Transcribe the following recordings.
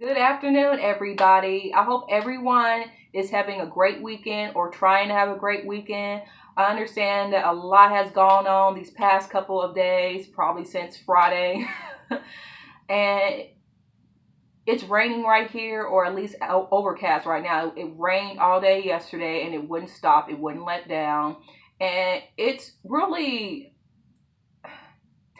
Good afternoon, everybody. I hope everyone is having a great weekend or trying to have a great weekend. I understand that a lot has gone on these past couple of days, probably since Friday. And it's raining right here, or at least overcast right now. It rained all day yesterday and it wouldn't stop, it wouldn't let down. And it's really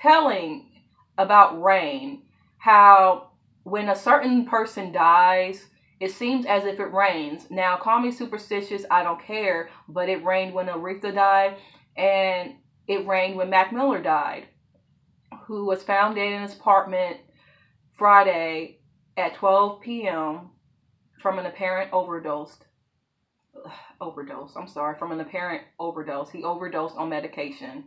telling about rain, how when a certain person dies, it seems as if it rains. Now, call me superstitious, I don't care, but it rained when Aretha died, and it rained when Mac Miller died, who was found dead in his apartment Friday at 12 p.m. from an apparent overdose. I'm sorry, from an apparent overdose. He overdosed on medication.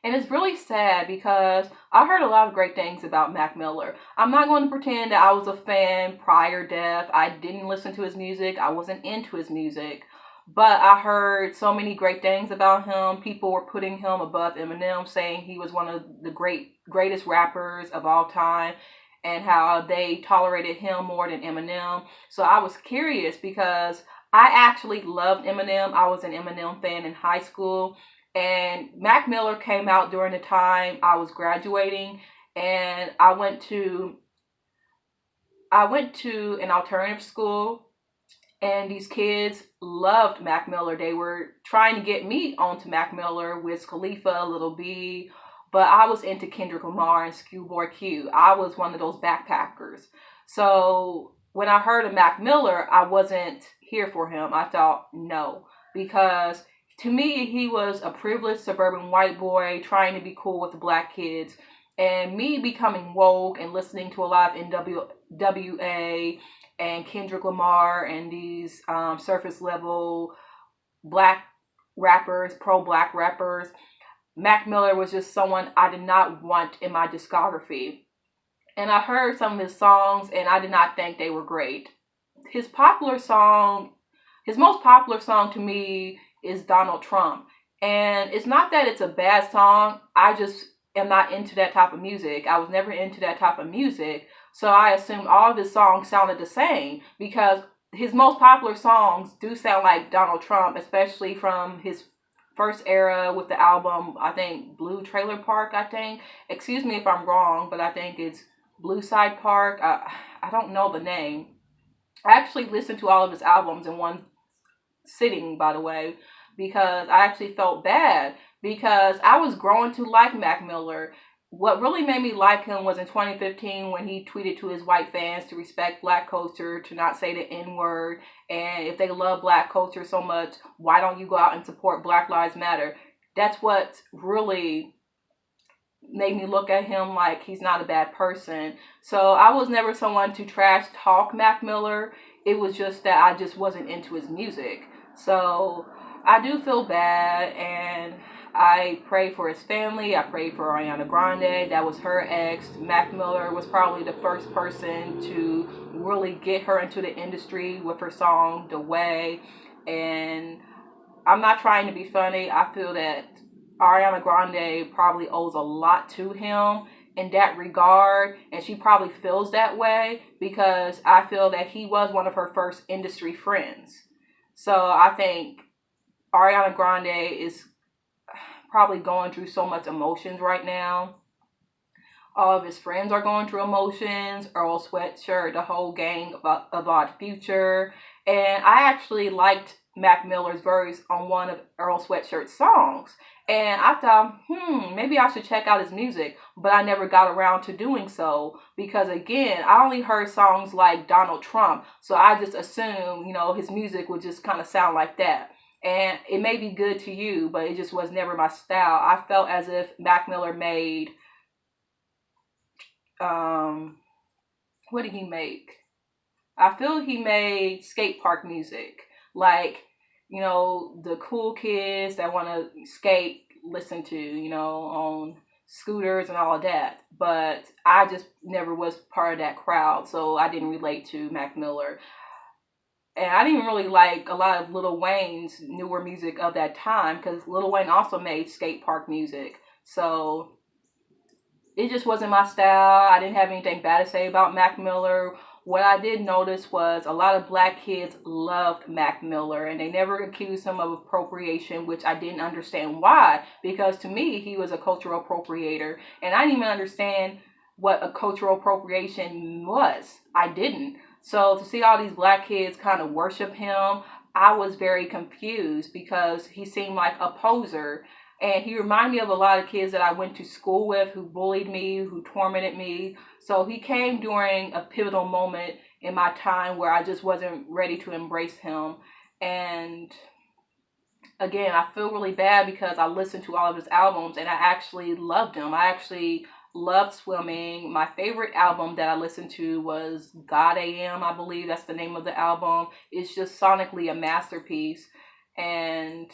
And it's really sad because I heard a lot of great things about Mac Miller. I'm not going to pretend that I was a fan prior death. I didn't listen to his music. I wasn't into his music. But I heard so many great things about him. People were putting him above Eminem, saying he was one of the greatest rappers of all time, and how they tolerated him more than Eminem. So I was curious because I actually loved Eminem. I was an Eminem fan in high school, and Mac Miller came out during the time I was graduating, and I went to an alternative school, and these kids loved Mac Miller. They were trying to get me onto Mac Miller with Khalifa, Little B, but I was into Kendrick Lamar and Schoolboy Q. I was one of those backpackers. So when I heard of Mac Miller, I wasn't here for him. I thought no, because to me he was a privileged suburban white boy trying to be cool with the black kids. And me becoming woke and listening to a lot of NWA and Kendrick Lamar and these surface level black rappers, pro black rappers, Mac Miller was just someone I did not want in my discography. And I heard some of his songs and I did not think they were great. His popular song, his most popular song to me is Donald Trump. And it's not that it's a bad song, I just am not into that type of music. I was never into that type of music. So I assumed all of his songs sounded the same because his most popular songs do sound like Donald Trump, especially from his first era with the album, I think Blue Trailer Park, I think. Excuse me if I'm wrong, but I think it's Blue Side Park. I don't know the name. I actually listened to all of his albums in one sitting, by the way, because I actually felt bad because I was growing to like Mac Miller. What really made me like him was in 2015 when he tweeted to his white fans to respect black culture, to not say the N word, and if they love black culture so much, why don't you go out and support Black Lives Matter? That's what really made me look at him like he's not a bad person. So I was never someone to trash talk Mac Miller. It was just that I just wasn't into his music. So I do feel bad, and I pray for his family. I pray for Ariana Grande. That was her ex. Mac Miller was probably the first person to really get her into the industry with her song The Way. And I'm not trying to be funny. I feel that Ariana Grande probably owes a lot to him in that regard, and she probably feels that way because I feel that he was one of her first industry friends. So I think Ariana Grande is probably going through so much emotions right now. All of his friends are going through emotions. Earl Sweatshirt, the whole gang of Odd Future. And I actually liked Mac Miller's verse on one of Earl Sweatshirt's songs. And I thought, maybe I should check out his music. But I never got around to doing so because, again, I only heard songs like Donald Trump. So I just assumed, his music would just kind of sound like that. And it may be good to you, but it just was never my style. I felt as if Mac Miller made um what did he make? I feel he made skate park music. Like, the cool kids that want to skate listen to, on scooters and all of that. But I just never was part of that crowd, so I didn't relate to Mac Miller. And I didn't really like a lot of Lil Wayne's newer music of that time because Lil Wayne also made skate park music. So it just wasn't my style. I didn't have anything bad to say about Mac Miller. What I did notice was a lot of black kids loved Mac Miller and they never accused him of appropriation, which I didn't understand why, because to me, he was a cultural appropriator. And I didn't even understand what a cultural appropriation was. I didn't. So to see all these black kids kind of worship him, I was very confused because he seemed like a poser. And he reminded me of a lot of kids that I went to school with who bullied me, who tormented me. So he came during a pivotal moment in my time where I just wasn't ready to embrace him. And again, I feel really bad because I listened to all of his albums and I actually loved him. I actually loved Swimming. My favorite album that I listened to was God AM, I believe that's the name of the album. It's just sonically a masterpiece. And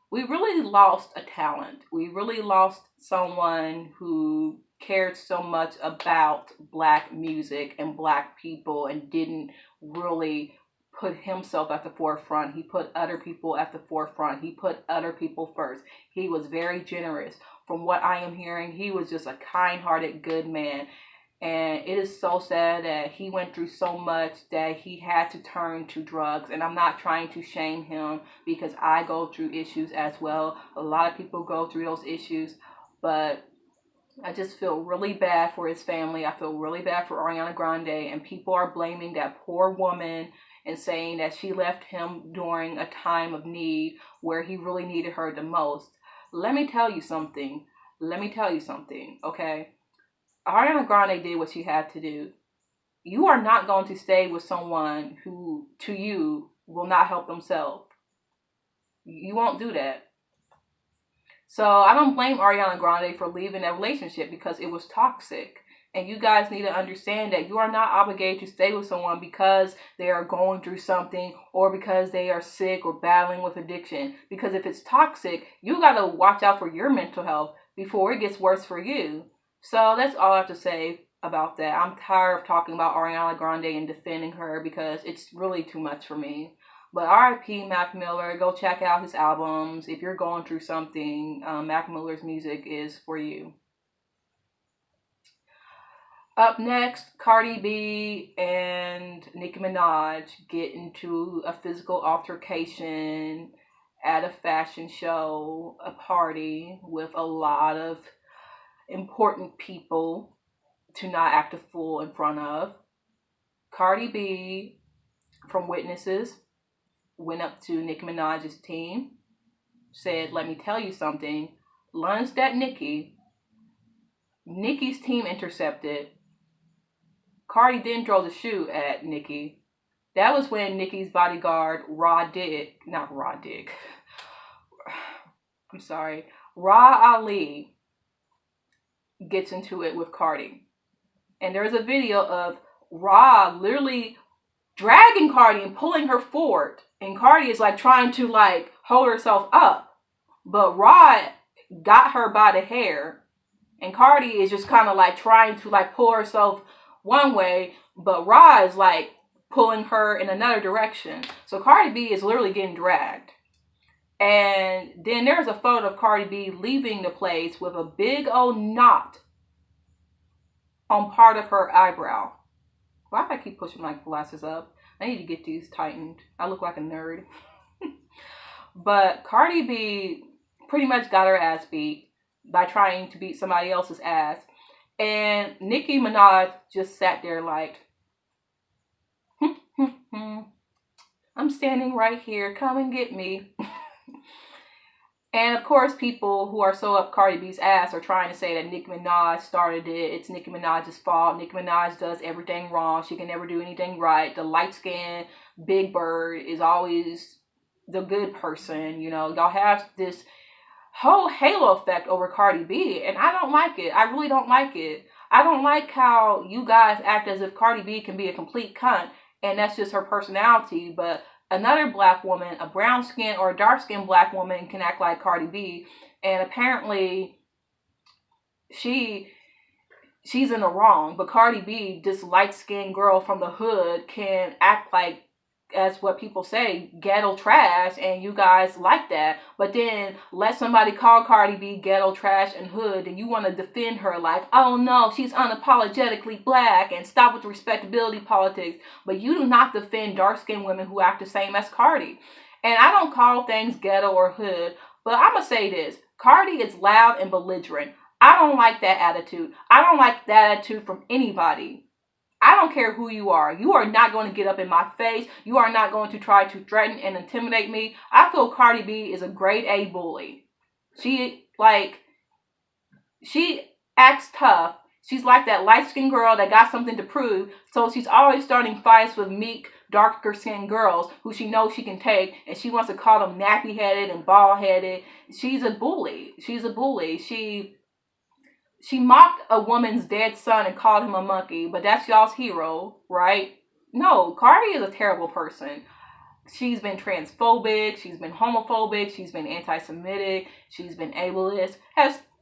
we really lost a talent. We really lost someone who cared so much about black music and black people and didn't really put himself at the forefront. He put other people at the forefront. He put other people first. He was very generous. From what I am hearing, he was just a kind-hearted, good man. And it is so sad that he went through so much that he had to turn to drugs. And I'm not trying to shame him because I go through issues as well. A lot of people go through those issues. But I just feel really bad for his family. I feel really bad for Ariana Grande. And people are blaming that poor woman and saying that she left him during a time of need where he really needed her the most. Let me tell you something. Okay? Ariana Grande did what she had to do. You are not going to stay with someone who, to you, will not help themselves. You won't do that. So I don't blame Ariana Grande for leaving that relationship because it was toxic. And you guys need to understand that you are not obligated to stay with someone because they are going through something or because they are sick or battling with addiction. Because if it's toxic, you got to watch out for your mental health before it gets worse for you. So that's all I have to say about that. I'm tired of talking about Ariana Grande and defending her because it's really too much for me. But R.I.P. Mac Miller, go check out his albums. If you're going through something, Mac Miller's music is for you. Up next, Cardi B and Nicki Minaj get into a physical altercation at a fashion show, a party with a lot of important people to not act a fool in front of. Cardi B, from witnesses, went up to Nicki Minaj's team, said, "Let me tell you something," lunged at Nicki. Nicki's team intercepted. Cardi then throw the shoe at Nicki. That was when Nicki's bodyguard, I'm sorry, Ra Ali gets into it with Cardi. And there's a video of Ra literally dragging Cardi and pulling her forward. And Cardi is like trying to like hold herself up. But Ra got her by the hair. And Cardi is just kind of like trying to like pull herself one way. But Ra is like pulling her in another direction. So Cardi B is literally getting dragged. And then there's a photo of Cardi B leaving the place with a big old knot on part of her eyebrow. Why do I keep pushing my glasses up? I need to get these tightened. I look like a nerd. But Cardi B pretty much got her ass beat by trying to beat somebody else's ass. And Nicki Minaj just sat there like, I'm standing right here. Come and get me. And of course, people who are so up Cardi B's ass are trying to say that Nicki Minaj started it. It's Nicki Minaj's fault. Nicki Minaj does everything wrong. She can never do anything right. The light-skinned Big Bird is always the good person. You know, y'all have this whole halo effect over Cardi B, and I don't like it. I really don't like it. I don't like how you guys act as if Cardi B can be a complete cunt, and that's just her personality, but another black woman, a brown skin or a dark skinned black woman can act like Cardi B. And apparently she's in the wrong. But Cardi B, this light skinned girl from the hood, can act like as what people say, ghetto trash, and you guys like that. But then let somebody call Cardi B ghetto trash and hood, and you want to defend her like, oh no, she's unapologetically black, and stop with the respectability politics. But you do not defend dark-skinned women who act the same as Cardi. And I don't call things ghetto or hood, but I'm going to say this. Cardi is loud and belligerent. I don't like that attitude. I don't like that attitude from anybody. I don't care who you are. You are not going to get up in my face. You are not going to try to threaten and intimidate me. I feel Cardi B is a grade A bully. She acts tough. She's like that light-skinned girl that got something to prove. So she's always starting fights with meek, darker-skinned girls who she knows she can take. And she wants to call them nappy-headed and bald-headed. She's a bully. She's a bully. She mocked a woman's dead son and called him a monkey, but that's y'all's hero, right? No, Cardi is a terrible person. She's been transphobic, she's been homophobic, she's been anti-Semitic, she's been ableist.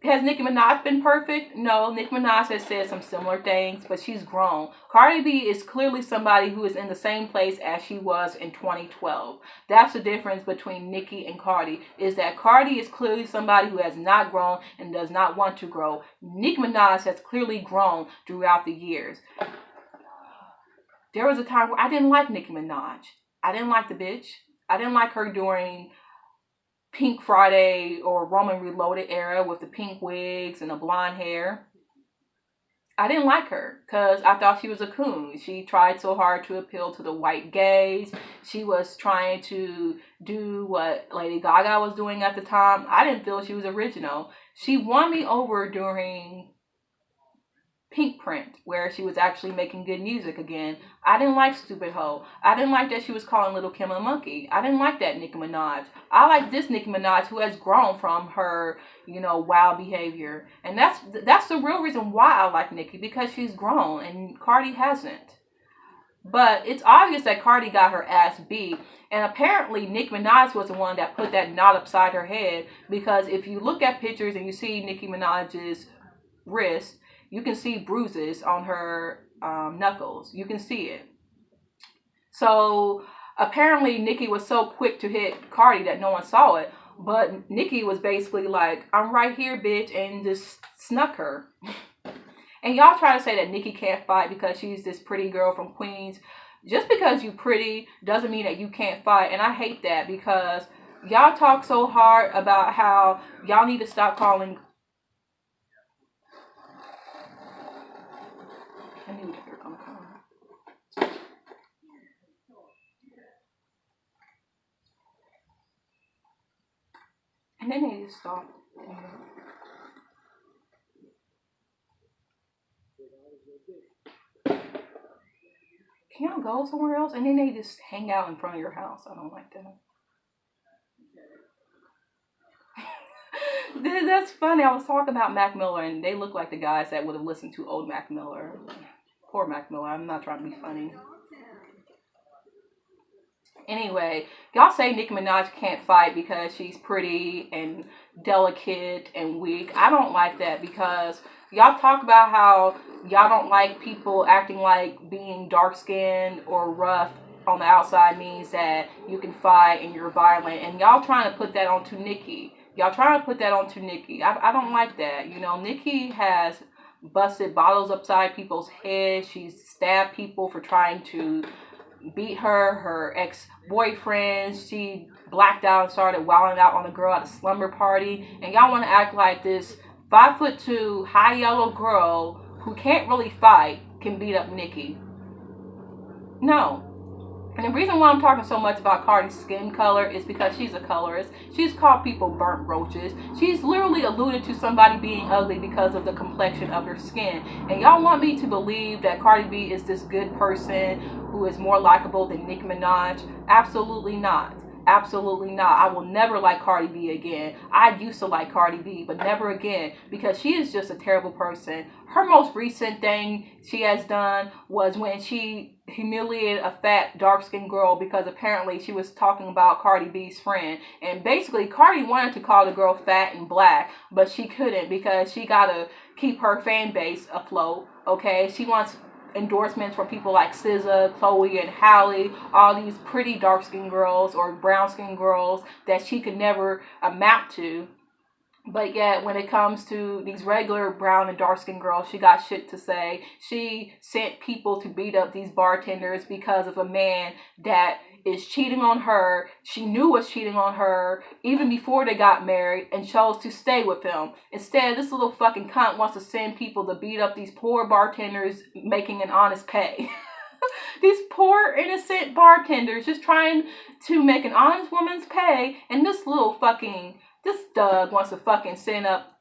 Has Nicki Minaj been perfect? No, Nicki Minaj has said some similar things, but she's grown. Cardi B is clearly somebody who is in the same place as she was in 2012. That's the difference between Nicki and Cardi, is that Cardi is clearly somebody who has not grown and does not want to grow. Nicki Minaj has clearly grown throughout the years. There was a time where I didn't like Nicki Minaj. I didn't like the bitch. I didn't like her during Pink Friday or Roman Reloaded era with the pink wigs and the blonde hair. I didn't like her because I thought she was a coon. She tried so hard to appeal to the white gays. She was trying to do what Lady Gaga was doing at the time. I didn't feel she was original. She won me over during Pink Print, where she was actually making good music again. I didn't like Stupid Ho. I didn't like that she was calling Little Kim a monkey. I didn't like that Nicki Minaj. I like this Nicki Minaj who has grown from her, wild behavior. And that's the real reason why I like Nicki, because she's grown and Cardi hasn't. But it's obvious that Cardi got her ass beat. And apparently Nicki Minaj was the one that put that knot upside her head, because if you look at pictures and you see Nicki Minaj's wrist, you can see bruises on her knuckles. You can see it. So apparently Nicki was so quick to hit Cardi that no one saw it. But Nicki was basically like, I'm right here, bitch, and just snuck her. And y'all try to say that Nicki can't fight because she's this pretty girl from Queens. Just because you pretty doesn't mean that you can't fight. And I hate that, because y'all talk so hard about how y'all need to stop calling... I knew that they were gonna come. And then they just stopped. Can y'all go somewhere else? And then they just hang out in front of your house. I don't like that. That's funny. I was talking about Mac Miller, and they look like the guys that would have listened to old Mac Miller. Poor Mac Miller. I'm not trying to be funny. Anyway, y'all say Nicki Minaj can't fight because she's pretty and delicate and weak. I don't like that, because y'all talk about how y'all don't like people acting like being dark-skinned or rough on the outside means that you can fight and you're violent. And y'all trying to put that onto Nicki. Y'all trying to put that onto Nicki. I don't like that. Nicki has busted bottles upside people's heads. She's stabbed people for trying to beat her ex-boyfriends. She blacked out and started wilding out on a girl at a slumber party. And y'all want to act like this 5'2" high yellow girl who can't really fight can beat up Nicki. No. And the reason why I'm talking so much about Cardi's skin color is because she's a colorist. She's called people burnt roaches. She's literally alluded to somebody being ugly because of the complexion of her skin. And y'all want me to believe that Cardi B is this good person who is more likable than Nicki Minaj? Absolutely not. Absolutely not. I will never like Cardi B again. I used to like Cardi B, but never again, because she is just a terrible person. Her most recent thing she has done was when she humiliated a fat, dark-skinned girl because apparently she was talking about Cardi B's friend. And basically, Cardi wanted to call the girl fat and black, but she couldn't because she got to keep her fan base afloat, okay? She wants endorsements from people like SZA, Chloe, and Halle, all these pretty dark-skinned girls or brown-skinned girls that she could never amount to. But yet, when it comes to these regular brown and dark-skinned girls, she got shit to say. She sent people to beat up these bartenders because of a man that is cheating on her. She knew was cheating on her even before they got married and chose to stay with him. Instead, this little fucking cunt wants to send people to beat up these poor bartenders making an honest pay. These poor innocent bartenders just trying to make an honest woman's pay, and this Doug wants to fucking send up.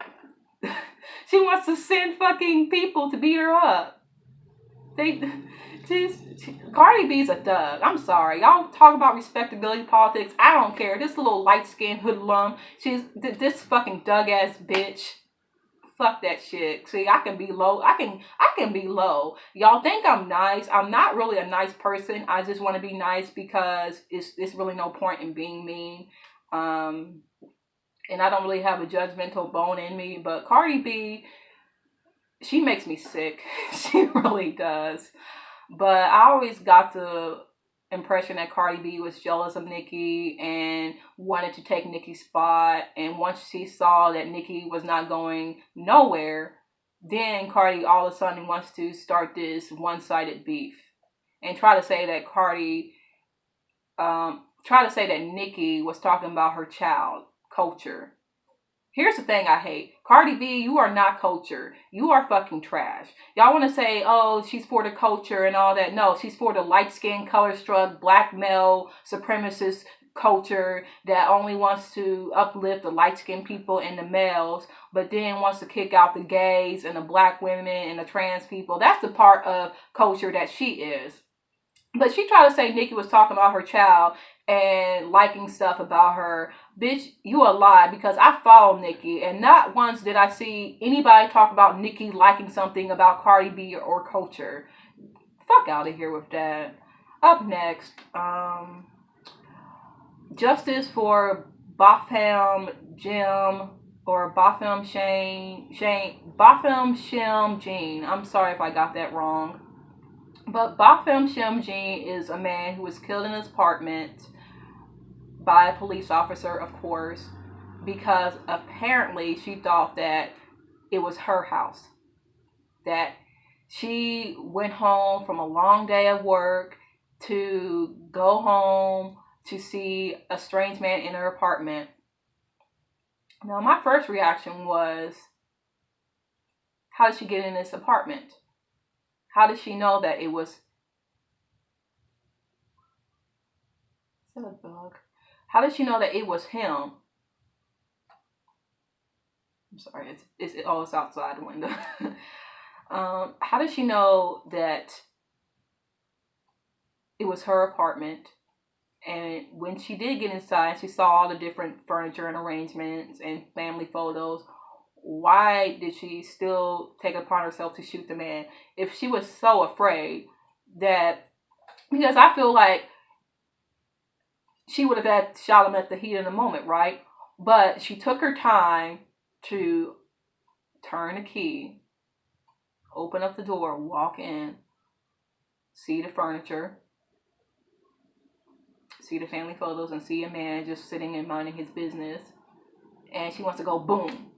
She wants to send fucking people to beat her up. Cardi B's a Doug. I'm sorry. Y'all talk about respectability politics. I don't care. This little light-skinned hoodlum. She's this fucking Doug ass bitch. Fuck that shit. See, I can be low. I can be low. Y'all think I'm nice. I'm not really a nice person. I just want to be nice because it's really no point in being mean. And I don't really have a judgmental bone in me. But Cardi B, she makes me sick. She really does. But I always got the impression that Cardi B was jealous of Nicki and wanted to take Nicki's spot. And once she saw that Nicki was not going nowhere, then Cardi all of a sudden wants to start this one-sided beef and try to say that Nicki was talking about her child culture. Here's the thing I hate. Cardi B, you are not culture. You are fucking trash. Y'all want to say, oh, she's for the culture and all that. No, she's for the light-skinned, color-struck, black male, supremacist culture that only wants to uplift the light-skinned people and the males, but then wants to kick out the gays and the black women and the trans people. That's the part of culture that she is. But she tried to say Nicki was talking about her child and liking stuff about her. Bitch, you a lie, because I follow Nicki and not once did I see anybody talk about Nicki liking something about Cardi B or culture. Fuck out of here with that. Up next, justice for Botham Jim or Botham Shem Jean. I'm sorry if I got that wrong. But Botham Shem Jean is a man who was killed in his apartment by a police officer, of course, because apparently she thought that it was her house. That she went home from a long day of work to go home to see a strange man in her apartment. Now, my first reaction was, how did she get in this apartment? How did she know that it was... Is that a dog? How did she know that it was him? I'm sorry, it's outside the window. How did she know that it was her apartment? And when she did get inside, she saw all the different furniture and arrangements and family photos. Why did she still take it upon herself to shoot the man? If she was so afraid that... Because I feel like she would have had shot him at the heat of the moment, right? But she took her time to turn the key, open up the door, walk in, see the furniture, see the family photos, and see a man just sitting and minding his business. And she wants to go boom.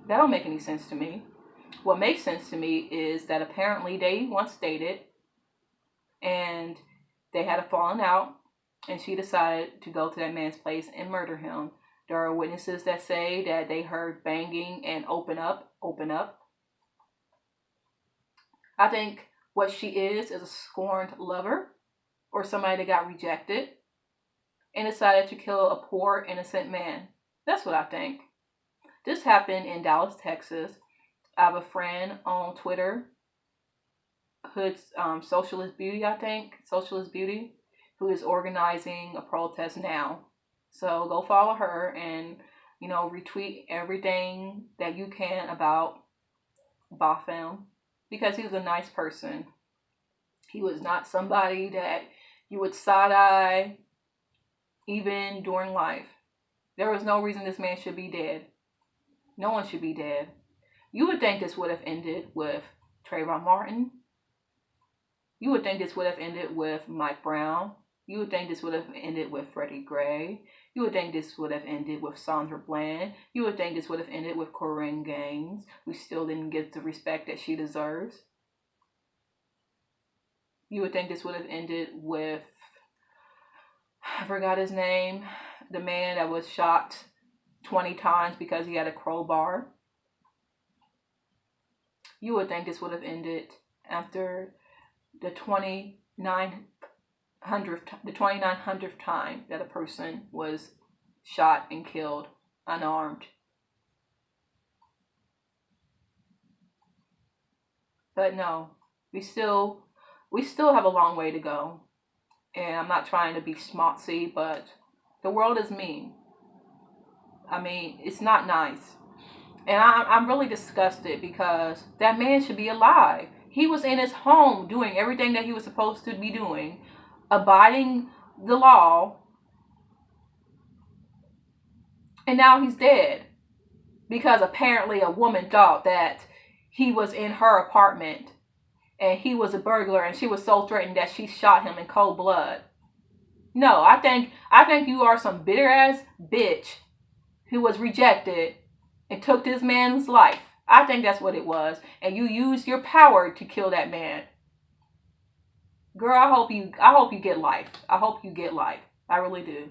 That don't make any sense to me. What makes sense to me is that apparently they once dated and they had a falling out, and she decided to go to that man's place and murder him. There are witnesses that say that they heard banging and open up. I think what she is a scorned lover or somebody that got rejected and decided to kill a poor innocent man. That's what I think. This happened in Dallas, Texas. I have a friend on Twitter, Hood's Socialist Beauty, who is organizing a protest now. So go follow her and, retweet everything that you can about Botham, because he was a nice person. He was not somebody that you would side-eye even during life. There was no reason this man should be dead. No one should be dead. You would think this would have ended with Trayvon Martin, You would think this would have ended with Mike Brown. You would think this would have ended with Freddie Gray. You would think this would have ended with Sandra Bland. You would think this would have ended with Corinne Gaines, who still didn't get the respect that she deserves. You would think this would have ended with, I forgot his name, the man that was shot 20 times because he had a crowbar. You would think this would have ended after the 2900th time that a person was shot and killed unarmed. But no, we still have a long way to go. And I'm not trying to be schmaltzy, but the world is mean. I mean, it's not nice. And I'm really disgusted because that man should be alive. He was in his home doing everything that he was supposed to be doing, abiding the law, and now he's dead because apparently a woman thought that he was in her apartment and he was a burglar and she was so threatened that she shot him in cold blood. No, I think you are some bitter ass bitch who was rejected and took this man's life. I think that's what it was. And you used your power to kill that man. Girl, I hope you get life. I hope you get life. I really do.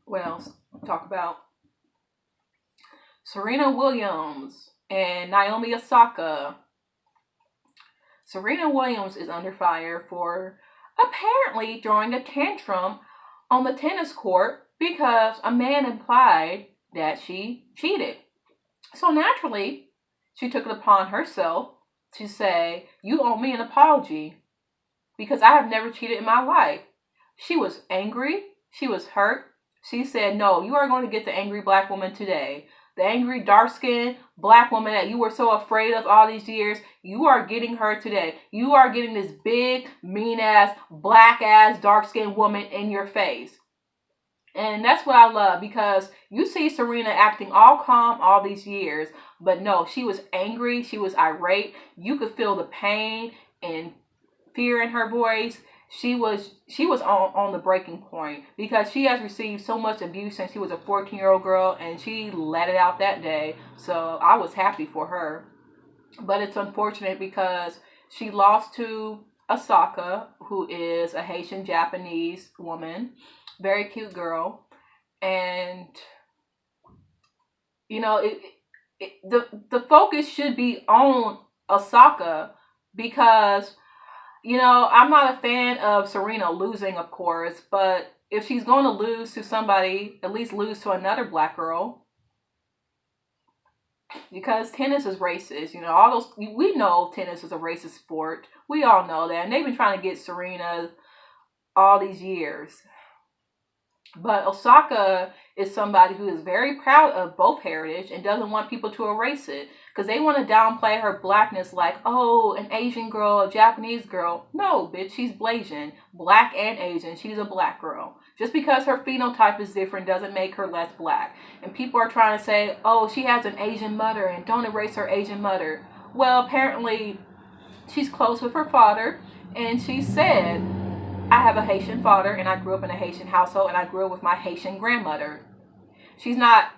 What else? Talk about Serena Williams and Naomi Osaka. Serena Williams is under fire for apparently throwing a tantrum on the tennis court because a man implied that she cheated. So naturally, she took it upon herself to say, "You owe me an apology because I have never cheated in my life." She was angry. She was hurt. She said, "No, you are going to get the angry black woman today. The angry, dark-skinned black woman that you were so afraid of all these years, you are getting her today. You are getting this big, mean-ass, black-ass, dark-skinned woman in your face." And that's what I love because you see Serena acting all calm all these years, but no, she was angry. She was irate. You could feel the pain and fear in her voice. She was on the breaking point because she has received so much abuse since she was a 14-year-old girl, and she let it out that day. So I was happy for her. But it's unfortunate because she lost to Osaka, who is a Haitian Japanese woman, very cute girl, and you know the focus should be on Osaka because I'm not a fan of Serena losing, of course, but if she's going to lose to somebody, at least lose to another black girl. Because tennis is racist. All those, we know tennis is a racist sport. We all know that. And they've been trying to get Serena all these years. But Osaka is somebody who is very proud of both heritage and doesn't want people to erase it. Because they want to downplay her blackness like, oh, an Asian girl, a Japanese girl. No, bitch, she's Blasian. Black and Asian. She's a black girl. Just because her phenotype is different doesn't make her less black. And people are trying to say, oh, she has an Asian mother and don't erase her Asian mother. Well, apparently she's close with her father. And she said, I have a Haitian father and I grew up in a Haitian household and I grew up with my Haitian grandmother. She's not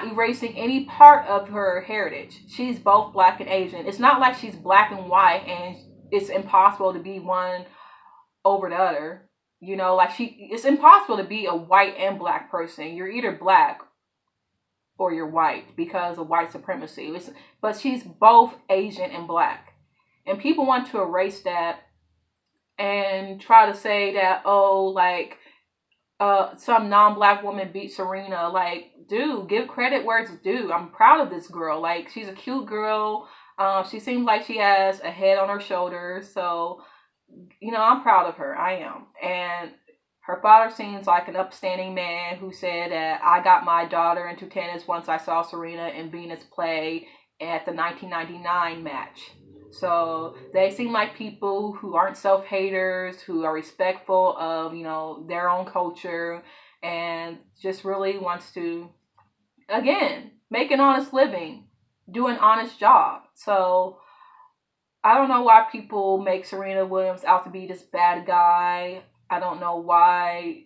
erasing any part of her heritage. She's both black and Asian. It's not like she's black and white and it's impossible to be one over the other. It's impossible to be a white and black person. You're either black or you're white because of white supremacy. But she's both Asian and black. And people want to erase that and try to say that, some non-black woman beat Serena. Like, dude, give credit where it's due. I'm proud of this girl. Like, she's a cute girl. She seems like she has a head on her shoulders. So, I'm proud of her. I am. And her father seems like an upstanding man who said that I got my daughter into tennis once I saw Serena and Venus play at the 1999 match. So they seem like people who aren't self-haters, who are respectful of, their own culture, and just really wants to, again, make an honest living, do an honest job. So I don't know why people make Serena Williams out to be this bad guy. I don't know why.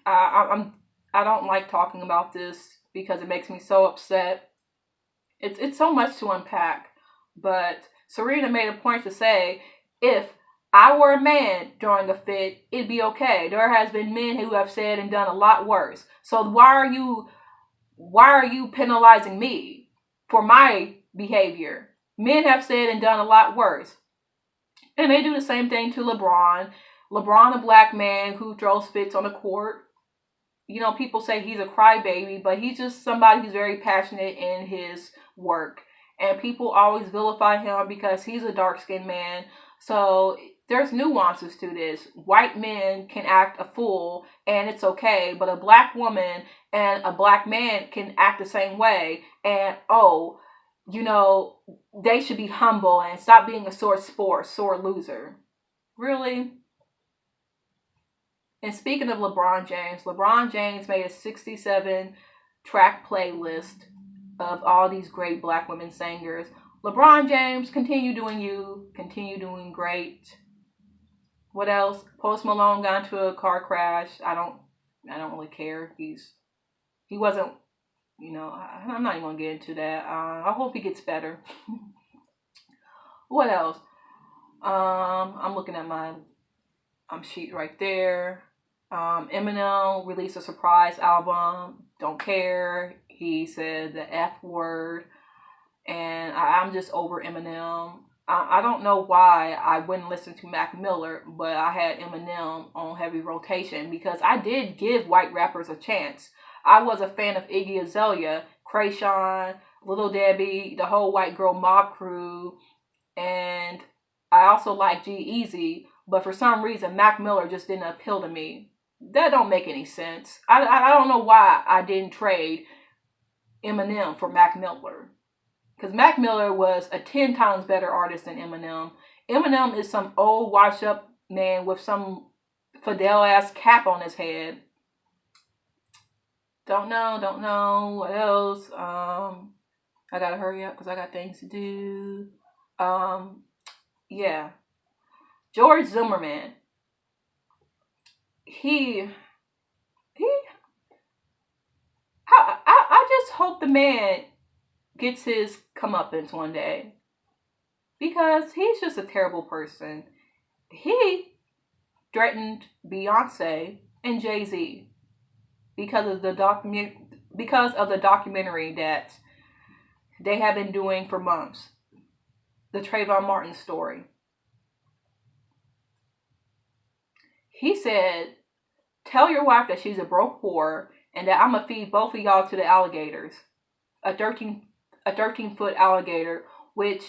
I don't like talking about this because it makes me so upset. It's so much to unpack. But Serena made a point to say, if I were a man during a fit, it'd be okay. There has been men who have said and done a lot worse. So why are you penalizing me for my behavior? Men have said and done a lot worse. And they do the same thing to LeBron. LeBron, a black man who throws fits on the court. People say he's a crybaby, but he's just somebody who's very passionate in his work. And people always vilify him because he's a dark-skinned man. So there's nuances to this. White men can act a fool and it's okay, but a black woman and a black man can act the same way. And they should be humble and stop being a sore loser. Really? And speaking of LeBron James made a 67 track playlist of all these great black women singers. LeBron James, continue doing you, continue doing great. What else? Post Malone got into a car crash. I don't really care. He wasn't, I'm not even gonna get into that. I hope he gets better. What else? I'm looking at my sheet right there. Eminem released a surprise album. Don't care. He said the F word. And I'm just over Eminem. I don't know why I wouldn't listen to Mac Miller, but I had Eminem on heavy rotation because I did give white rappers a chance. I was a fan of Iggy Azalea, Krayshawn, Little Debbie, the whole white girl mob crew, and I also like G-Eazy, but for some reason Mac Miller just didn't appeal to me. That don't make any sense. I don't know why I didn't trade Eminem for Mac Miller. Because Mac Miller was a 10 times better artist than Eminem. Eminem is some old washed up man with some Fidel ass cap on his head. Don't know. What else? I gotta hurry up because I got things to do. Yeah. George Zimmerman. I just hope the man gets his comeuppance one day. Because he's just a terrible person. He threatened Beyonce and Jay-Z because of the documentary that they have been doing for months. The Trayvon Martin story. He said, tell your wife that she's a broke whore and that I'm going to feed both of y'all to the alligators. A 13-foot alligator, which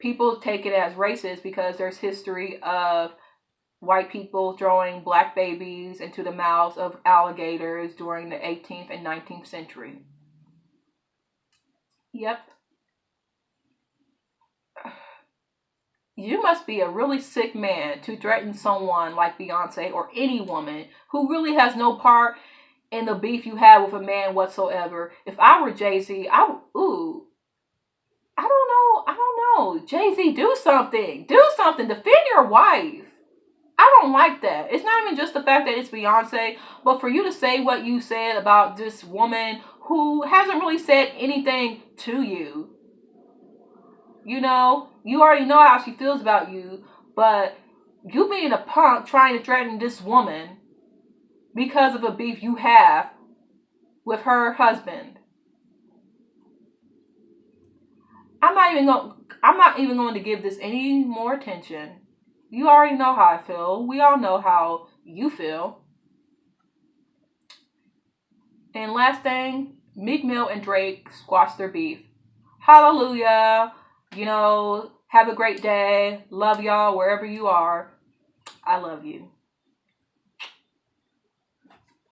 people take it as racist because there's history of white people throwing black babies into the mouths of alligators during the 18th and 19th century. Yep. You must be a really sick man to threaten someone like Beyonce or any woman who really has no part in the beef you have with a man whatsoever. If I were Jay-Z, I don't know. Jay-Z, do something. Defend your wife. I don't like that. It's not even just the fact that it's Beyonce, but for you to say what you said about this woman who hasn't really said anything to you. You already know how she feels about you, but you being a punk trying to threaten this woman because of a beef you have with her husband. I'm not even going to give this any more attention. You already know how I feel. We all know how you feel. And last thing, Meek Mill and Drake squashed their beef. Hallelujah. Have a great day. Love y'all wherever you are. I love you.